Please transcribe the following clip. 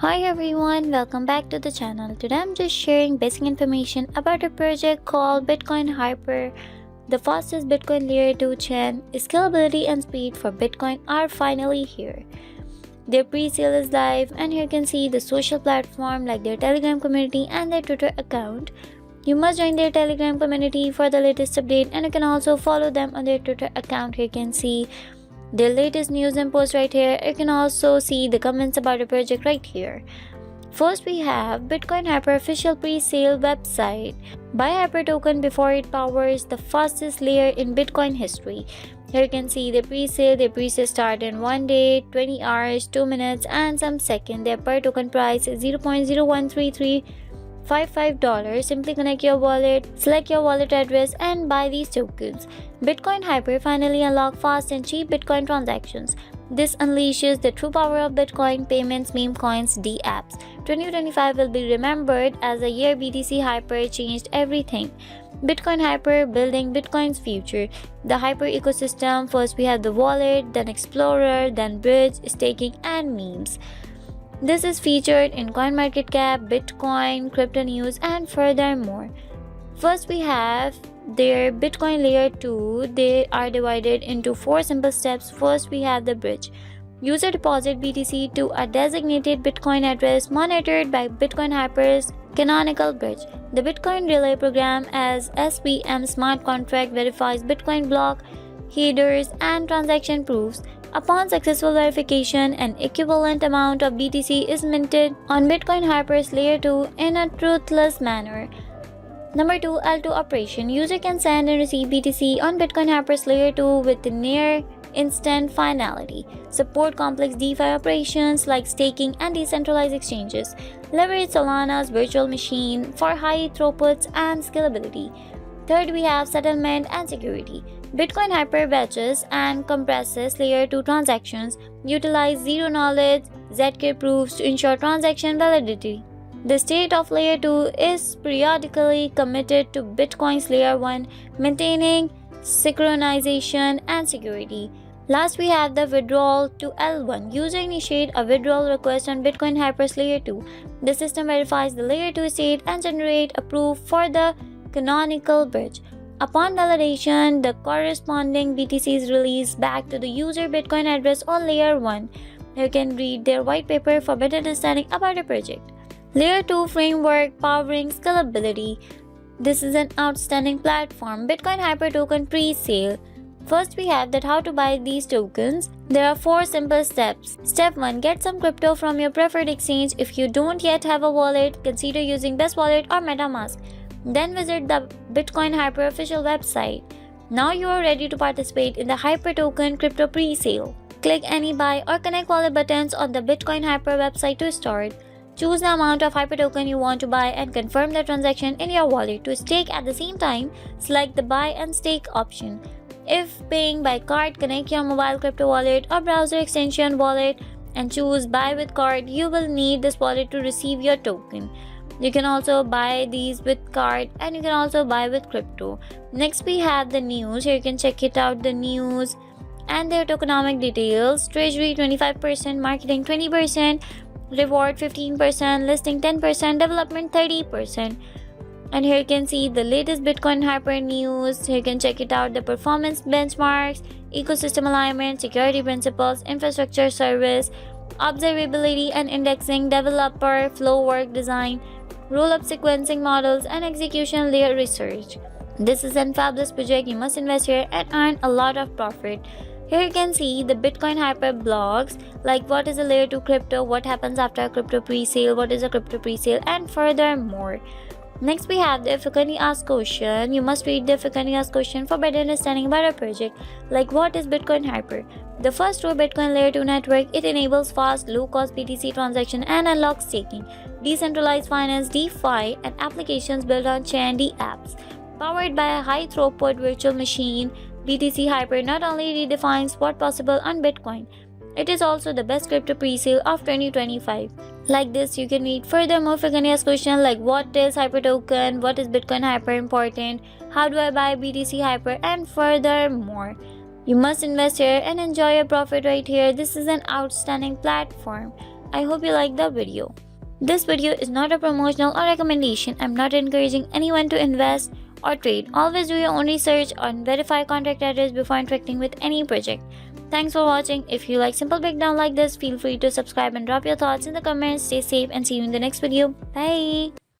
Hi everyone, welcome back to the channel. Today I'm just sharing basic information about a project called BitcoinHyper. The fastest Bitcoin layer 2 chain. Scalability and speed for Bitcoin are finally here. Their pre-sale is live, and here you can see the social platform like their Telegram community and their Twitter account. You must join their Telegram community for the latest update, and you can also follow them on their Twitter account. Here you can see their latest news and posts right here. You can also see the comments about the project right here. First, we have BitcoinHyper official pre-sale website. Buy Hyper token before it powers the fastest layer in Bitcoin history. Here you can see the pre-sale. The pre-sale start in 1 day, 20 hours, 2 minutes, and some seconds. Their per token price is $0.013355. Simply connect your wallet, select your wallet address, and buy these tokens. BitcoinHyper finally unlock fast and cheap Bitcoin transactions. This unleashes the true power of Bitcoin payments, meme coins, dApps. 2025 will be remembered as a year BTC Hyper changed everything. BitcoinHyper building Bitcoin's future. The Hyper ecosystem. First we have the wallet, then Explorer, then Bridge, staking, and memes. This is featured in CoinMarketCap, Bitcoin, Crypto News, and furthermore. First we have their Bitcoin layer 2. They are divided into 4 simple steps. First we have the bridge. User deposit BTC to a designated Bitcoin address monitored by BitcoinHyper's canonical bridge. The Bitcoin Relay program as SVM smart contract verifies Bitcoin block headers and transaction proofs. Upon successful verification, an equivalent amount of BTC is minted on BitcoinHyper's layer 2 in a truthless manner. Number 2. L2 operation. User can send and receive BTC on BitcoinHyper's layer 2 with near instant finality. Support complex DeFi operations like staking and decentralized exchanges. Leverage Solana's virtual machine for high throughputs and scalability. Third, we have settlement and security. BitcoinHyper batches and compresses layer 2 transactions, utilize zero-knowledge ZK proofs to ensure transaction validity. The state of layer 2 is periodically committed to Bitcoin's layer 1, maintaining synchronization and security. Last, we have the withdrawal to L1. User initiate a withdrawal request on BitcoinHyper's layer 2. The system verifies the layer 2 state and generate a proof for the canonical bridge. Upon validation, the corresponding BTC is released back to the user Bitcoin address on layer 1. You can read their white paper for better understanding about the project. Layer 2 framework powering scalability. This is an outstanding platform. BitcoinHyper token pre-sale. First, we have that how to buy these tokens. There are 4 simple steps. Step 1. Get some crypto from your preferred exchange. If you don't yet have a wallet, consider using Best Wallet or MetaMask. Then visit the BitcoinHyper official website. Now you are ready to participate in the Hyper token crypto pre-sale. Click any buy or connect wallet buttons on the BitcoinHyper website to start. Choose the amount of Hyper token you want to buy and confirm the transaction in your wallet. To stake at the same time, select the buy and stake option. If paying by card, connect your mobile crypto wallet or browser extension wallet and choose buy with card. You will need this wallet to receive your token. You can also buy these with card, and you can also buy with crypto. Next, we have the news. Here you can check it out, the news and their tokenomic details. Treasury 25%, marketing 20%, reward 15%, listing 10%, development 30%. And here you can see the latest BitcoinHyper news. Here you can check it out, the performance benchmarks, ecosystem alignment, security principles, infrastructure service, observability and indexing, developer flow work design, roll-up sequencing models, and execution layer research. This is a fabulous project. You must invest here and earn a lot of profit. Here you can see the BitcoinHyper blogs, like what is a layer 2 crypto, what happens after a crypto pre-sale, what is a crypto pre-sale, and furthermore. Next, we have the If a Company Asks question. You must read the If a Company Asks question for better understanding about a project, like what is BitcoinHyper. The first true Bitcoin layer 2 network. It enables fast, low-cost BTC transaction and unlocks staking, decentralized finance, DeFi, and applications built on chain dApps. Powered by a high-throughput virtual machine, BTC Hyper not only redefines what's possible on Bitcoin, it is also the best crypto pre-sale of 2025. Like this, you can read furthermore if you can ask questions like what is Hyper token, what is BitcoinHyper important, how do I buy BTC Hyper, and furthermore. You must invest here and enjoy your profit right here. This is an outstanding platform. I hope you liked the video. This video is not a promotional or recommendation. I'm not encouraging anyone to invest or trade. Always do your own research and verify contract address before interacting with any project. Thanks for watching. If you like simple breakdown like this, feel free to subscribe and drop your thoughts in the comments. Stay safe and see you in the next video. Bye.